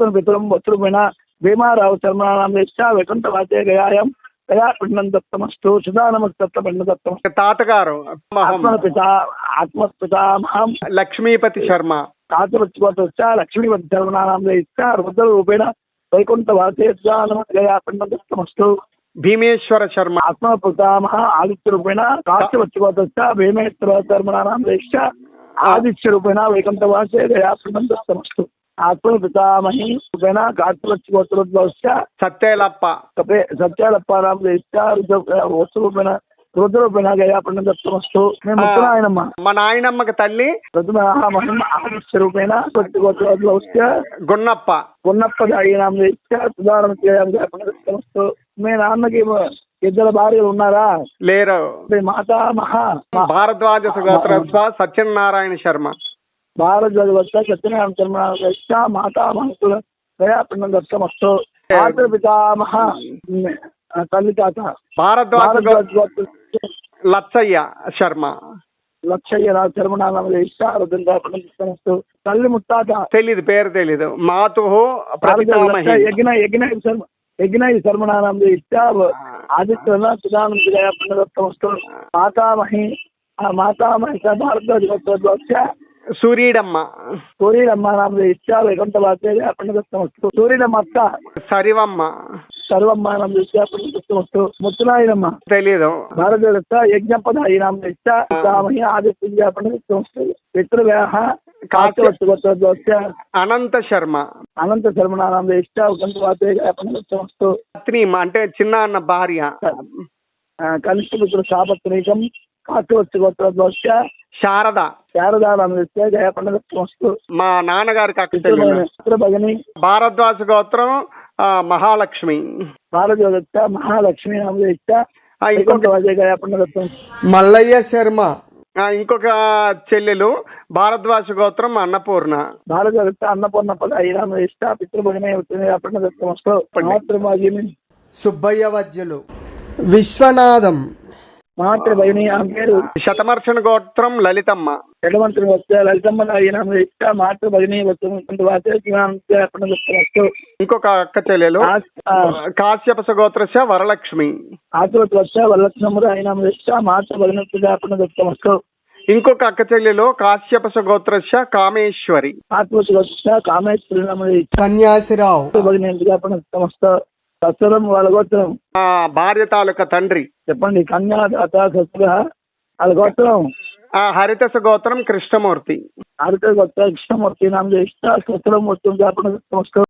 पितरं वत्सरूपेण भीमाराव शर्मणानां इच्छा वैकुण्ठवासे गयायां गया पिण्डं दत्तमस्तु सुधानमस्तपिण्ड दत्तमस्तु। తాతగారు आत्मपितामहं లక్ష్మీపతి శర్మ. कातवत्सुगोत्रस्य लक्ष्मीपति शर्मणानां इच्छा रुद्ररूपेण वैकुण्ठवासे सुधानमस्तु गया पिण्डं दत्तमस्तु। భీమేశ్వర శర్మ. आत्मपितामह आदित्यरूपेण काश्यवत्सुगोत्रस्य भीमेश्वर शर्मणानां इच्छा आदित्यरूपेण वैकुण्ठवासे गया पिण्डं दत्तमस्तु। आत्मपितामही रूपेण काश्यवत्सुगोत्रोद्भवस्य సత్యేలప్ప. सत्यालप्पानां इच्छा वत्सरूपेण रुद्ररूपेण गया पिण्डं दत्तमस्तु। मुत्तरायणम्म మా నాయనమ్మకి తల్లి प्रथमहं आदित्यरूपेण वत्सुगोत्रोद्भवस्य గున్నప్ప. गुण्णप्पदायिनां इच्छा सुधारणं गया पिण्डं दत्तमस्तु। మీ నాన్నకి ఇద్దరు భార్యలు ఉన్నారా? లేరు. మాతామహ భారద్వాజ గోత్రస్వ సత్యనారాయణ శర్మ. భారద్వాజ సత్యనారాయణ శర్మ మాతామహ గయా పిण्डं దత్తమస్తు। మాతృపితామహ తల్లి తాత భారద్వాజ లచ్చయ్య శర్మ. లక్షయ్య శర్మనామ ఇష్టారుద్రంగా పిण्डं దత్తమస్తు। తల్లి ముత్తాత తెలీదు, పేరు తెలీదు. మాతు ప్రతితామహి యజ్ఞ శర్మనానాం ఇష్టా ఆదిత్య సుధానం గయా పిण्डं దత్తమస్తు। మాతామహి భారద్వాజ సూర్యుడమ్మ. సూర్యుడమ్మ నామ ఇష్టా వైకుంఠవాసే గయా పిण्डं దత్తమస్తు। సూర్యుడమ్మ అక్క సరివమ్మ. సర్వమ్మ నామ ఇష్టా పిण्डं దత్తమస్తు। ముత్తునాయనమ్మ తెలీదు. భారద్వాజ యజ్ఞపదాయి నామ ఇష్టా పితామహి ఆదిత్య గయా పిण्डं దత్తమస్తు। పితృవ్యాహ కాశ్యవత్సగోత్రోద్భవస్య అనంత శర్మ. అనంత శర్మనానాం ఇష్టా వైకుంఠవాసే గయా పిण्डं దత్తమస్తు। పత్ని అంటే చిన్న అన్న భార్య. కనిష్ఠపుత్ర సాపత్నీకం కాశ్యవత్సగోత్రోద్భవస్య శారద. శారదానాం ఇష్టా గయా పిण्डं దత్తమస్తు। మా నాన్నగారికి అక్క చెల్లెలు. భగిని భారద్వాజ గోత్రం మహాలక్ష్మి. భారద్వాజ మహాలక్ష్మి నామ ఇష్టా వైకుంఠవాసే గయా పిण्डं దత్తమస్తు। మల్లయ్య శర్మ. ఇంకొక చెల్లెలు భారద్వాజ గోత్రం అన్నపూర్ణ. భారద్వాజ అన్నపూర్ణ పదాయి నామ ఇష్టా పితృభగిని పిण्डं దత్తమస్తు। మాతృభగిని సుబ్బయ్య వజ్జలు. విశ్వనాథం. మాతృభగిని ఆమె పేరు శతమర్షణ గోత్రం లలితమ్మ. ఎడమంత్రి వస్తే లలితమ్మ నామ ఇష్టా మాతృభగిని వైకుంఠవాసే గయా పిण्डं దత్తమస్తు। ఇంకొక అక్క చెల్లెలు కాశ్యపస గోత్రస్య వరలక్ష్మి. ఆతులత వస్తే వరలక్ష్మముడు ఆయన ఇష్టా మాతృభగిని గయా పిण्डं దత్తమస్తు। ఇంకొక అక్క చెల్లెలు కాశ్యపస గోత్రస్య కామేశ్వరి. ఆతులత వస్తే కామేశ్వరి నామ సన్యాసిరావు. భగిని గయా పిण्डं దత్తమస్తు। సత్వరం వాళ్ళ గోత్రం భార్య తాలూకా తండ్రి చెప్పండి. కన్యాదాత సత్వ వాళ్ళ గోత్రం హరితస గోత్రం కృష్ణమూర్తి. హరిత గోత్ర కృష్ణమూర్తి నామ ఇష్టా సత్వరం గయా పిण्डं దత్తమస్తు।